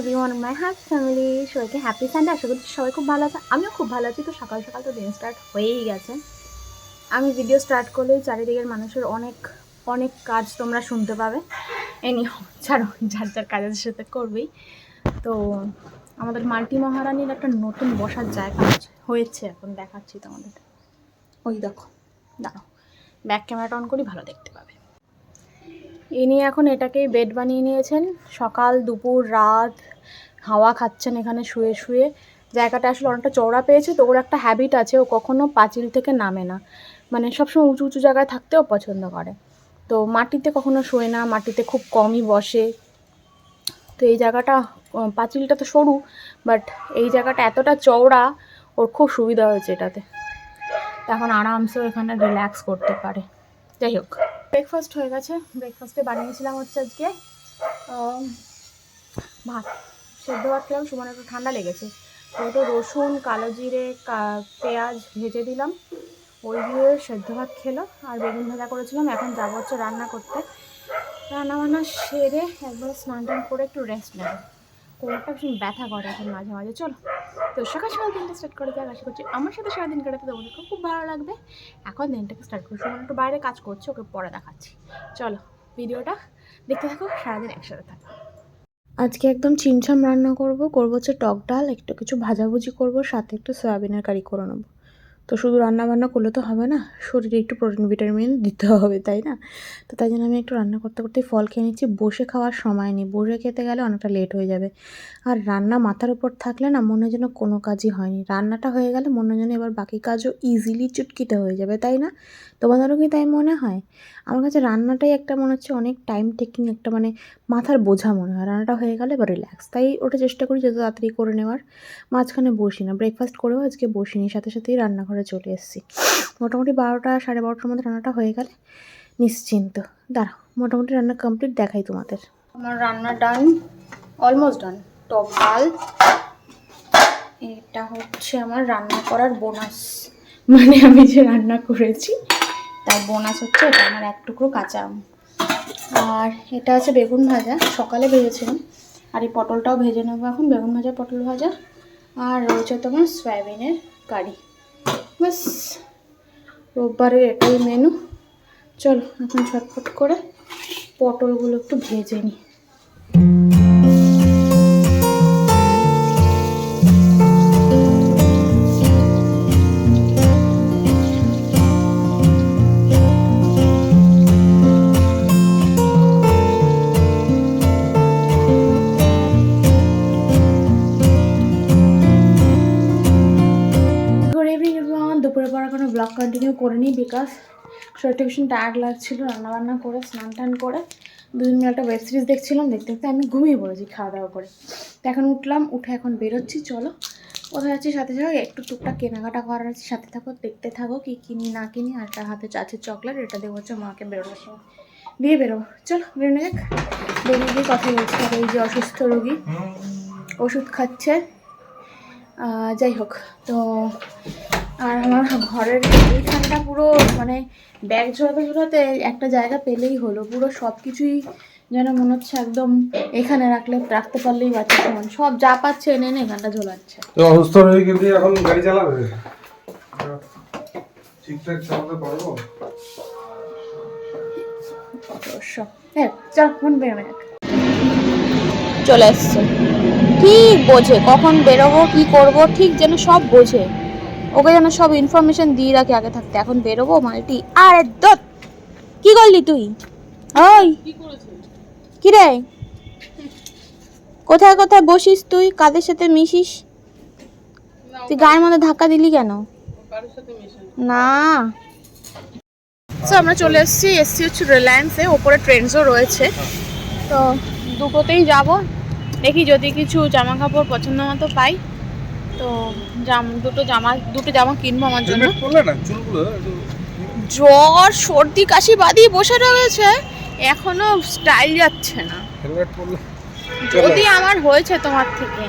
Everyone মাই happy family, সবাইকে happy Sunday. আশা করছি সবাই খুব ভালো আছে, আমিও খুব ভালো আছি। তো সকাল সকাল তো দিন স্টার্ট হয়েই গেছে। আমি ভিডিও স্টার্ট করলেই চারিদিকের মানুষের অনেক অনেক কাজ তোমরা শুনতে পাবে। এনি ছাড়ো, যার যার কাজের সাথে করবেই। তো আমাদের মাল্টি মহারানীর একটা নতুন বসার জায়গা হয়েছে, এখন দেখাচ্ছি তোমাদের। ওই দেখো, দাঁড়াও, ব্যাক ক্যামেরাটা অন করি, ভালো দেখতে পাবে। ইনি এখন এটাকেই বেড বানিয়ে নিয়েছেন। সকাল দুপুর রাত হাওয়া খাচ্ছেন এখানে শুয়ে শুয়ে। জায়গাটা আসলে অনেকটা চওড়া পেয়েছে, তো ওর একটা হ্যাবিট আছে, ও কখনো পাঁচিল থেকে নামে না, মানে সবসময় উঁচু উঁচু জায়গায় থাকতেও পছন্দ করে। তো মাটিতে কখনো শোয় না, মাটিতে খুব কমই বসে। তো এই জায়গাটা, পাঁচিলটা তো সরু, বাট এই জায়গাটা এতটা চওড়া, ওর খুব সুবিধা হয়েছে এটাতে। এখন আরামসে এখানে রিল্যাক্স করতে পারে। যাই হোক, ব্রেকফাস্ট হয়ে গেছে। ব্রেকফাস্টে বানিয়েছিলাম হচ্ছে আজকে ভাত, সেদ্ধ ভাত খেলাম। সুমন একটু ঠান্ডা লেগেছে, তো একটু রসুন, কালো জিরে, পেঁয়াজ ভেজে দিলাম, ওই দিয়ে সেদ্ধ ভাত খেলো। আর বেগুন ভাজা করেছিলাম। এখন যাবো হচ্ছে রান্না করতে। রান্নাবান্না সেরে একবার স্নান টান করে একটু রেস্ট নেবো। কোমরটা ভীষণ ব্যথা করে এখন মাঝে মাঝে। চলো, তো সকাল সকাল দিনটা স্টার্ট করে যাক। আশা করছি আমার সাথে সারাদিন কাটাতে তোমাদের খুব ভালো লাগবে। এখন দিনটাকে স্টার্ট করছি। সুমন একটু বাইরে কাজ করছে, ওকে পরে দেখাচ্ছি। চলো, ভিডিওটা দেখতে থাকো, সারাদিন একসাথে থাকো। আজকে একদম চিমছাম রান্না করব হচ্ছে টক ডাল, একটু কিছু ভাজাভুজি করব, সাথে একটু সয়াবিনের কারি করে নেবো। তো শুধু রান্না বান্না করলে তো হবে না, শরীরে একটু প্রোটিন ভিটামিন দিতে হবে, তাই না? তো তাই জন্য আমি একটু রান্না করতে করতে ফল খেয়ে নিচ্ছি। বসে খাওয়ার সময় নেই, বসে খেতে গেলে অনেকটা লেট হয়ে যাবে। আর রান্না মাথার উপর থাকলে না মনে হয় যেন কোনো কাজই হয়নি, রান্নাটা হয়ে গেলে মনে হয় যেন এবার বাকি কাজও ইজিলি চুটকিতে হয়ে যাবে, তাই না? তোমাদেরও কি তাই মনে হয়? আমার কাছে রান্নাটাই একটা মনে হচ্ছে অনেক টাইম টেকিং, একটা মানে মাথার বোঝা মনে হয়। রান্নাটা হয়ে গেলে এবার রিল্যাক্স, তাই ওটা চেষ্টা করি যত তাড়াতাড়ি করে নেওয়ার। মাঝখানে বসি না, ব্রেকফাস্ট করেও আজকে বসিনি, সাথে সাথেই রান্নাঘরে চলে এসেছি। মোটামুটি 12টা 12:30টার মধ্যে রান্নাটা হয়ে গেলে নিশ্চিন্ত। দাঁড়াও, মোটামুটি রান্না কমপ্লিট দেখাই তোমাদের। আমার রান্না ডান, অলমোস্ট ডান। টক ডাল, এটা হচ্ছে আমার রান্না করার বোনাস, মানে আমি যে রান্না করেছি তার বোনাস হচ্ছে এটা, আমার এক টুকরো কাঁচা আম। আর এটা আছে বেগুন ভাজা, সকালে ভেজেছিলাম। আর এই পটলটাও ভেজে নেবো এখন, বেগুন ভাজা পটল ভাজা। আর রয়েছে তোমার সয়াবিনের কারি। বাস, রোববারের এটাই মেনু। চলো এখন ছটফট করে পটলগুলো একটু ভেজে নিই। দুপুরের পর এখনো ব্লগ কন্টিনিউ করে নিই, বিকজ শরীরটা ভীষণ টায়ার্ড লাগছিলো। রান্নাবান্না করে স্নান টান করে দুদিন মিলে একটা ওয়েব সিরিজ দেখছিলাম, দেখতে দেখতে আমি ঘুমিয়ে পড়েছি খাওয়া দাওয়া করে। তো এখন উঠলাম, উঠে এখন বেরোচ্ছি। চলো, কোথায় যাচ্ছি সাথে যাও, একটু টুকটাক কেনাকাটা করার আছে, সাথে থাকো, দেখতে থাকো কি কিনি না কিনি। আর একটা হাতে আছে চকলেট, এটা দেবো হচ্ছে মাকে বেরোনোর সময়, দিয়ে বেরোবো। চলো বেরোনো যাক। বেরিয়ে গিয়ে কথা বলছি। আর এই যে অসুস্থ রোগী ওষুধ খাচ্ছে। যাই হোক, তো আর আমার ঘরের এইখানটা পুরো মানে ব্যাগ ঝোলাতে ঝোলাতে একটা জায়গা পেলেই হলো। পুরো সব কিছুই যেন মনে হচ্ছে একদম এখানে রাখতে পারলেই বাচ্চা সমান, সব যা পাচ্ছে এনে এনে এখানটা ঝোলাচ্ছে। তো অসুস্থ হয়ে কিন্তু এখন গাড়ি চালাবে ঠিকঠাক চালাতে পারবো? হ্যাঁ, চল ফোন বেরোবে। চলে এসছে, ঠিক বোঝে কখন বেরোবো কি করব, ঠিক যেন সব বোঝে। ওকে যেন সব ইনফরমেশন দিয়ে রাখি আগে থাকতে। এখন বেরোবো মাল্টি। আরে দত, কি করলি তুই? ওই কি রে, কোথায় কোথায় বসিস তুই, কাদের সাথে মিশিস তুই? গায়ের মধ্যে ধাক্কা দিলি কেন? না, আমরা চলে এসছি হচ্ছে রিলায়েন্সে। ওপরে ট্রেন্ডসও রয়েছে, তো দুটোতেই যাব। দেখি যদি কিছু জামা কাপড় পছন্দ মতো পাই তো দুটো জামা কিনবো আমার জন্য। জ্বর সর্দি কাশি বাদিয়ে বসে রয়েছে, এখনো স্টাইল যাচ্ছে না। যদি আমার হয়েছে তোমার থেকে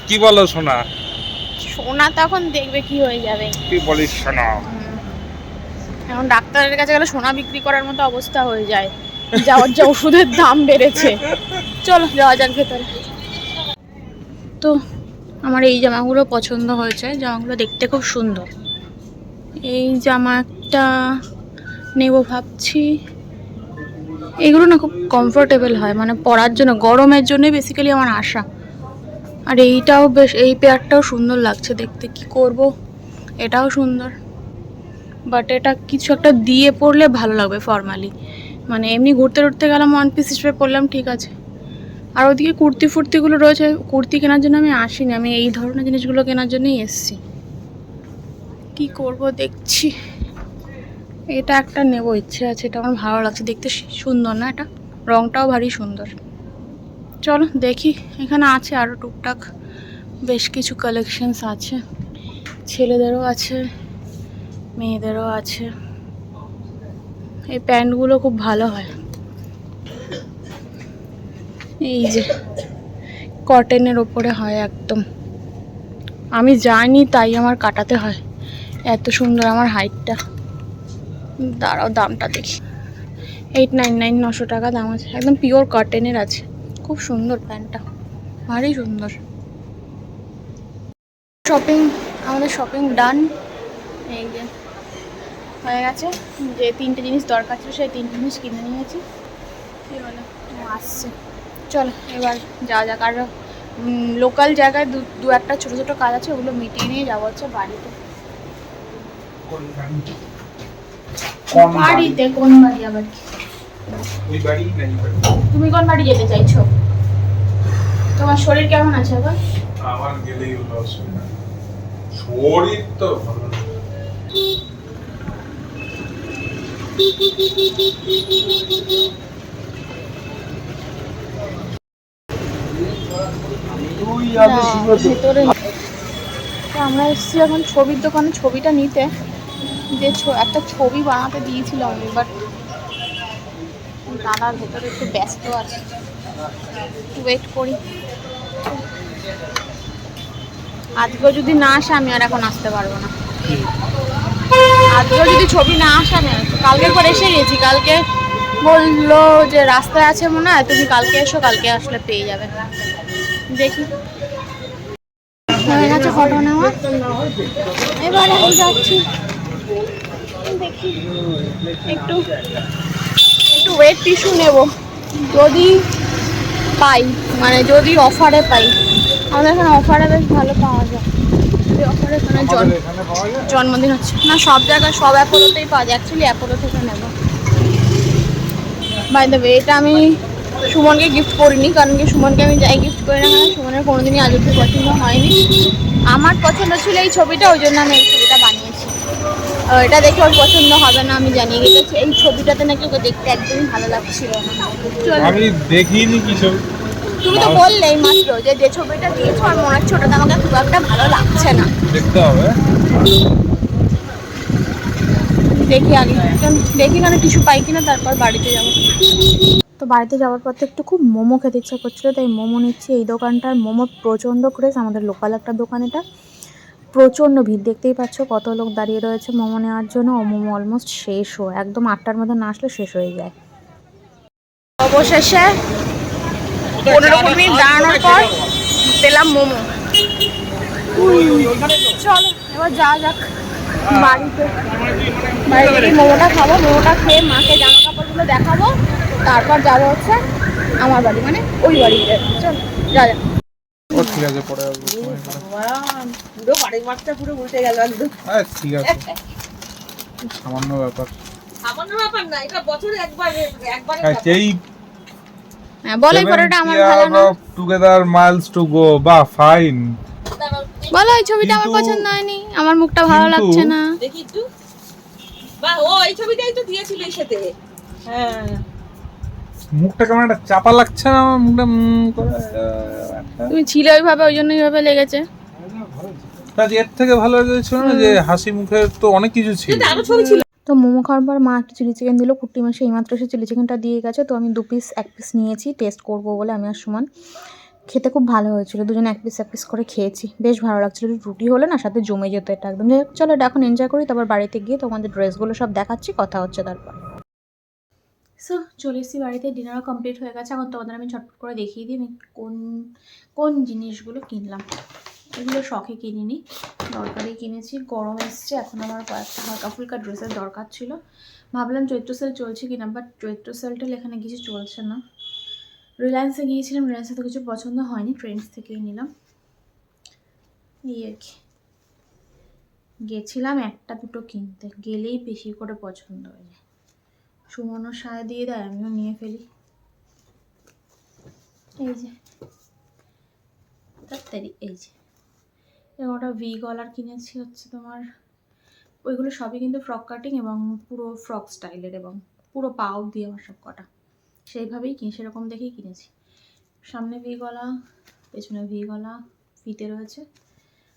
কি বলো সোনা? সোনা তখন দেখবে কি হয়ে যাবে। কি বলিস সোনা? এখন ডাক্তারের কাছে গেলে সোনা বিক্রি করার মতো অবস্থা হয়ে যায়, যাওয়ার যা ওষুধের দাম বেড়েছে। চলো যাওয়া যাক ভেতরে। তো আমার এই জামাগুলো পছন্দ হয়েছে, জামাগুলো দেখতে খুব সুন্দর। এই জামা একটা নেব ভাবছি। এগুলো না খুব কমফোর্টেবল হয়, মানে পরার জন্য, গরমের জন্যই বেসিক্যালি আমার আশা। আর এইটাও বেশ, এই পেয়ারটাও সুন্দর লাগছে দেখতে। কি করব, এটাও সুন্দর, বাট এটা কিছু একটা দিয়ে পরলে ভালো লাগবে ফর্মালি। মানে এমনি ঘুরতে ঘুরতে গেলাম, ওয়ান পিস হিসেবে পরলাম, ঠিক আছে। আর ওদিকে কুর্তি ফুর্তিগুলো রয়েছে। কুর্তি কেনার জন্য আমি আসিনি, আমি এই ধরনের জিনিসগুলো কেনার জন্যই এসছি। কি করব দেখছি। এটা একটা নেব ইচ্ছে আছে, এটা আমার ভালো লাগছে দেখতে, সুন্দর না এটা? রংটাও ভারী সুন্দর। চলো দেখি, এখানে আছে আরও টুকটাক বেশ কিছু কালেকশনস আছে, ছেলেদেরও আছে মেয়েদেরও আছে। এই প্যান্টগুলো খুব ভালো হয়, এই যে কটনের ওপরে হয় একদম। আমি জানি, তাই আমার কাটাতে হয়। এত সুন্দর আমার হাইটটা। দাঁড়াও দামটা দেখি। 899, 900 টাকা দাম আছে, একদম পিওর কটনের আছে। খুব সুন্দর প্যান্টটা, ভারী সুন্দর। আমাদের শপিং ডান। এই যে হয়ে গেছে, যে 3টে জিনিস দরকার ছিল সেই 3টে জিনিস কিনে নিয়েছি। কী হলো, আসছে। চলো এবার যাওয়া যাক। আর লোকাল জায়গায় দু একটা ছোটো ছোটো কাজ আছে, ওগুলো মিটিয়ে নিয়ে যাবো হচ্ছে বাড়িতে। বাড়িতে কোন বাড়ি আবার? তুমি কোন বাড়ি যেতে চাইছো? তোমার শরীর কেমন আছে আবার? আমার গেলেই হলো অসুবিধা। শরীর তো ভালো। ভেতরে আমরা এসেছি এখন ছবির দোকানে ছবিটা নিতে। যে একটা ছবি বানাতে দিয়েছিলাম আমি, বাট দাদার ভেতরে একটু ব্যস্ত আছে, ওয়েট করি। আজকেও যদি না আসে আমি আর এখন আসতে পারবো না। আজকেও যদি ছবি না আসে আমি কালকের পর এসে গেছি। কালকে বললো যে রাস্তায় আছে মনে হয়, তুমি কালকে এসো, কালকে আসলে পেয়ে যাবে। দেখি, হয়ে গেছে ফটো নেওয়া, এবার আমি যাচ্ছি। দেখি একটু ওয়েট টিস্যু নেব, যদি পাই, মানে যদি অফারে পাই। আমাদের এখানে অফারে বেশ ভালো পাওয়া যায়। যদি অফারে এখানে জন্মদিন হচ্ছে না, সব জায়গায় সব অ্যাপোলোতেই পাওয়া যায়। অ্যাকচুয়ালি অ্যাপোলো থেকে নেব। বাই দ্য ওয়ে, এটা আমি সুমনকে গিফট করিনি, কারণ কি সুমনকে আমি যাই গিফট করি না কেন, সুমনের কোনোদিনই আজ অব্দি পছন্দ হয়নি। আমার পছন্দ ছিল এই ছবিটা, ওই জন্য আমি এই ছবিটা বানিয়েছি। এটা দেখে ওর পছন্দ হবে না আমি জানিয়ে গেছি। এই ছবিটাতে নাকি ওকে দেখতে একদমই ভালো লাগছিল না। আমি দেখিনি কি ছবি। তুমি তো বললেই মাত্র যে ছবিটা দিয়েছো আর মনে হচ্ছে ওটাতে আমাকে খুব একটা ভালো লাগছে না। দেখতে হবে, দেখি আগে, দেখি মানে কিছু পাই কিনা, তারপর বাড়িতে যাবো। তো বাড়িতে যাওয়ার পর তো একটু খুব মোমো খেতে ইচ্ছা করছিলো, তাই মোমো নিচ্ছি। এই দোকানটার মোমো প্রচণ্ড ক্রেজ, আমাদের লোকাল একটা দোকান এটা। প্রচণ্ড ভিড়, দেখতেই পাচ্ছ কত লোক দাঁড়িয়ে রয়েছে মোমো নেওয়ার জন্য। ও মোমো অলমোস্ট শেষও, একদম 8টার মধ্যে না আসলে শেষ হয়ে যায়। অবশেষে 15 মিনিট দাঁড়ানোর পর পেলাম মোমো। চলো এবার যাওয়া যাক বাড়িতে। বাড়িতে মোমোটা খাবো, মোমোটা খেয়ে মাকে জামা কাপড়গুলো দেখাবো, তারপর যাবো হচ্ছে আমার বাড়ি, মানে ওই বাড়িতে। চলো যা যাক। ঠিক আছে, পরে আসবো। পুরো বাড়ির মাঠটা পুরো উল্টে গেল একদম। ঠিক আছে, সামান্য ব্যাপার। সামান্য ব্যাপার না, এটা বছরে একবার। এই হ্যাঁ বলো, এই ফটোটা আমার ভালো না। টুগেদার মাইলস টু গো, বা ফাইন। বলো এই ছবিটা আমার পছন্দ হয়নি, আমার মুখটা ভালো লাগছে না। দেখি একটু, বা ও এই ছবিটাই তো দিয়েছিল এই সাথে। হ্যাঁ, মুখটা কেমন একটা চাপা লাগছে না আমার মুখটা করে। তুমি ছিলে ওইভাবে, ওই জন্য এইভাবে লেগেছে। এর থেকে ভালো ছিল না যে হাসি মুখের তো অনেক কিছু ছিল। আরো ছবি ছিল। তো মোমো খাওয়ার পর মা একটা চিলি চিকেন দিল। কুট্টি মাসে এইমাত্র এসে চিলি চিকেনটা দিয়ে গেছে, তো আমি 2 পিস 1 পিস নিয়েছি টেস্ট করবো বলে। আমি আর সুমন, খেতে খুব ভালো হয়েছিল, দুজনে 1 পিস করে খেয়েছি, বেশ ভালো লাগছিলো। রুটি হলে না সাথে জমে যেত এটা একদম। যাই হোক চলো এটা এখন এনজয় করি, তারপর বাড়িতে গিয়ে তোমাদের ড্রেসগুলো সব দেখাচ্ছি, কথা হচ্ছে তারপর। সো চলে এসেছি বাড়িতে, ডিনারও কমপ্লিট হয়ে গেছে। এখন তোমাদের আমি ঝটপট করে দেখিয়ে দিই আমি কোন কোন জিনিসগুলো কিনলাম। এগুলো শখে কিনিনি, দরকারি কিনেছি। গরম এসছে, এখন আমার কয়েকটা হালকা ফুলকা ড্রেসের দরকার ছিল। ভাবলাম চৈত্র সেল চলছে কিনা, বাট চৈত্র সেলটা এখানে কিছু চলছে না। রিলায়েন্সে গিয়েছিলাম, রিলায়েন্সে তো কিছু পছন্দ হয়নি, ট্রেন্ডস থেকেই নিলাম। এই আর কি, গেছিলাম একটা দুটো কিনতে, গেলেই বেশি করে পছন্দ হয়ে যায়। সুমনও সায় দিয়ে দেয়, আমিও নিয়ে ফেলি। এই যে তাড়াতাড়ি, এই যে এবং ওটা ভি গলার কিনেছি হচ্ছে তোমার। ওইগুলো সবই কিন্তু ফ্রক কাটিং এবং পুরো ফ্রক স্টাইলের, এবং পুরো পাও দিয়ে আমার সব কটা, সেইভাবেই কিনে, সেরকম দেখেই কিনেছি। সামনে ভি গলা, পেছনে ভি গলা, ফিতে রয়েছে।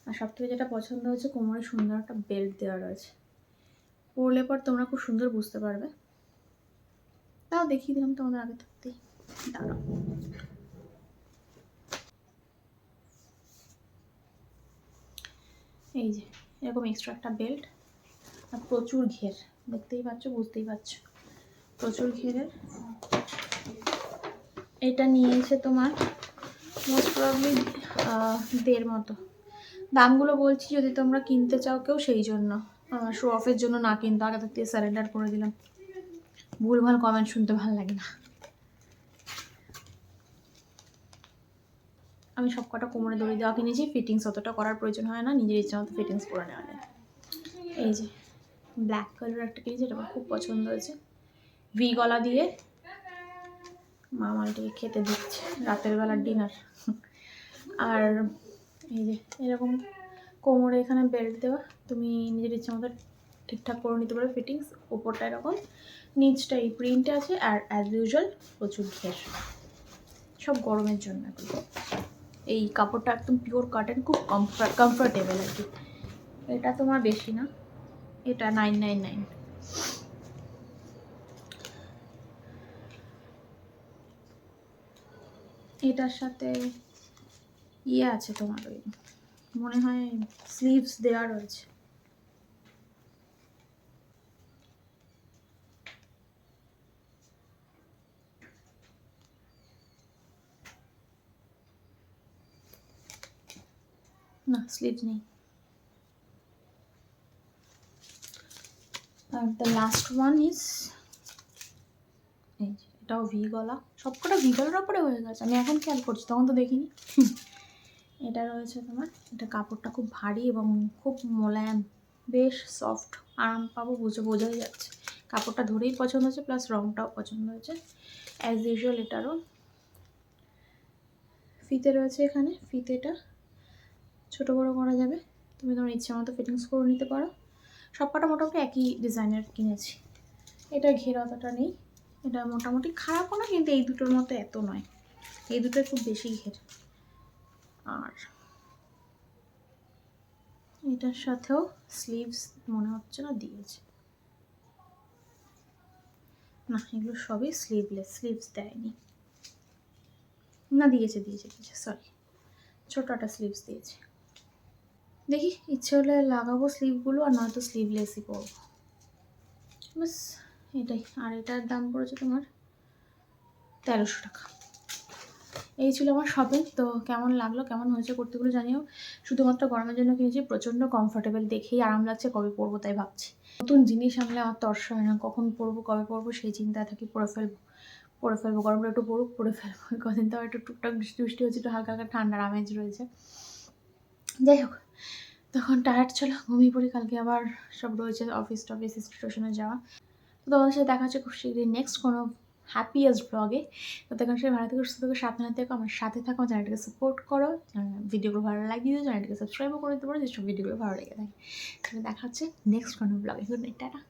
আর সব থেকে যেটা পছন্দ হয়েছে, কোমরে সুন্দর একটা বেল্ট দেওয়া রয়েছে। পরলে পর তোমরা খুব সুন্দর বুঝতে পারবে। তাও দেখিয়ে দিলাম তোমাদের আগে থাকতেই। দাঁড়াও, এই যে এরকম এক্সট্রা একটা বেল্ট, আর প্রচুর ঘের, দেখতেই পাচ্ছ, বুঝতেই পারছো, প্রচুর ঘেরের। এটা নিয়েছে তোমার মোস্ট প্রবাবলি 1.5 মতো। দামগুলো বলছি যদি তোমরা কিনতে চাও কেউ, সেই জন্য, শো অফের জন্য না, কিন্তু আগে থাকতে সারেন্ডার করে দিলাম। ভুলভাল কমেন্ট শুনতে ভালো লাগে না। আমি সব কটা কোমরে দড়ি দেওয়া কিনেছি, ফিটিংস অতটা করার প্রয়োজন হয় না, নিজের ইচ্ছা মতো ফিটিংস করে নেওয়া যায়। এই যে ব্ল্যাক কালার একটা কিনেছি, এটা আমার খুব পছন্দ হয়েছে, ভি গলা দিয়ে। মা মালটিকে খেতে দিচ্ছে রাতের বেলার ডিনার। আর এই যে এরকম কোমরে এখানে বেল্ট দেওয়া, তুমি নিজের ইচ্ছা মতো ঠিকঠাক করে নিতে পারো ফিটিংস। ওপরটা এরকম, নিচটা এই প্রিন্টে আছে, আর অ্যাজ ইউজুয়াল প্রচুর ঘের, সব গরমের জন্য। এই কাপড়টা একদম পিওর কটন, খুব কমফর্টেবল আর কি। এটা তোমার বেশি না, এটা 999। এটার সাথে ইয়ে আছে তোমার, ওই মনে হয় স্লিভস দেওয়া রয়েছে। না, স্লিভস নেই। Are the last one is এই যে, এটাও ভি গলা, সবকটা ভি গলার ওপরে হয়ে গেছে, আমি এখন খেয়াল করছি, তখন তো দেখিনি। এটা রয়েছে তোমার, এটা কাপড়টা খুব ভারী এবং খুব মোলায়েম, বেশ সফট, আরাম পাবো, বোঝাই যাচ্ছে। কাপড়টা ধরেই পছন্দ হয়েছে, প্লাস রঙটাও পছন্দ হয়েছে। অ্যাজ ইউজুয়াল এটারও ফিতে রয়েছে এখানে, ফিতেটা ছোটো বড়ো করা যাবে, তুমি তোমার ইচ্ছা মতো ফিটিংস করে নিতে পারো। সব কটা মোটামুটি একই ডিজাইনের কিনেছি। এটা ঘের অতটা নেই, এটা মোটামুটি খারাপও না, কিন্তু এই দুটোর মতো এত নয়, এই দুটোর খুব বেশি ঘের। আর এটার সাথেও স্লিভস মনে হচ্ছে না দিয়েছে, না এগুলো সবই স্লিভলেস, স্লিভস দেয়নি। না দিয়েছে, সরি, ছোটো একটা স্লিভস দিয়েছে। দেখি ইচ্ছে হলে লাগাবো স্লিভগুলো, আর নয়তো স্লিভলেসই করবো, বাস এটাই। আর এটার দাম পড়েছে তোমার 1300 টাকা। এই ছিল আমার শপিং। তো কেমন লাগলো, কেমন হয়েছে কুর্তিগুলো জানিও। শুধুমাত্র গরমের জন্য কিনেছি, প্রচণ্ড কমফোর্টেবল, দেখেই আরাম লাগছে, কবে পরবো তাই ভাবছি। নতুন জিনিস আনলে আমার তর্স হয় না, কখন পরবো কবে পরবো সেই চিন্তায় থাকি, পরে ফেলবো, গরমটা একটু পড়ুক, পরে ফেলবো। কদিন তো একটু টুকটাক বৃষ্টি হচ্ছে, একটু হালকা হালকা ঠান্ডার আমেজ রয়েছে। যাই হোক, তখন টায়ার্ড ছিল, ঘুমিয়ে পড়ি। কালকে আবার সব রয়েছে, অফিস টফিস, স্টেশনে যাওয়া। তো তোমাদের সাথে দেখা হচ্ছে খুব শীঘ্রই নেক্সট কোনো হ্যাপিয়েস্ট ব্লগে। তো তখন সে ভালো থেকে সুস্থ থেকে সাবধানে থেকো, আমার সাথে থাকো, চ্যানেলটাকে সাপোর্ট করো, ভিডিওগুলো ভালো লাগিয়ে দিও, চ্যানেলটাকে সাবস্ক্রাইবও করে দিতে পারো যেসব ভিডিওগুলো ভালো লেগে থাকে। তাহলে দেখা হচ্ছে নেক্সট কোনো ব্লগে। Good night, tata.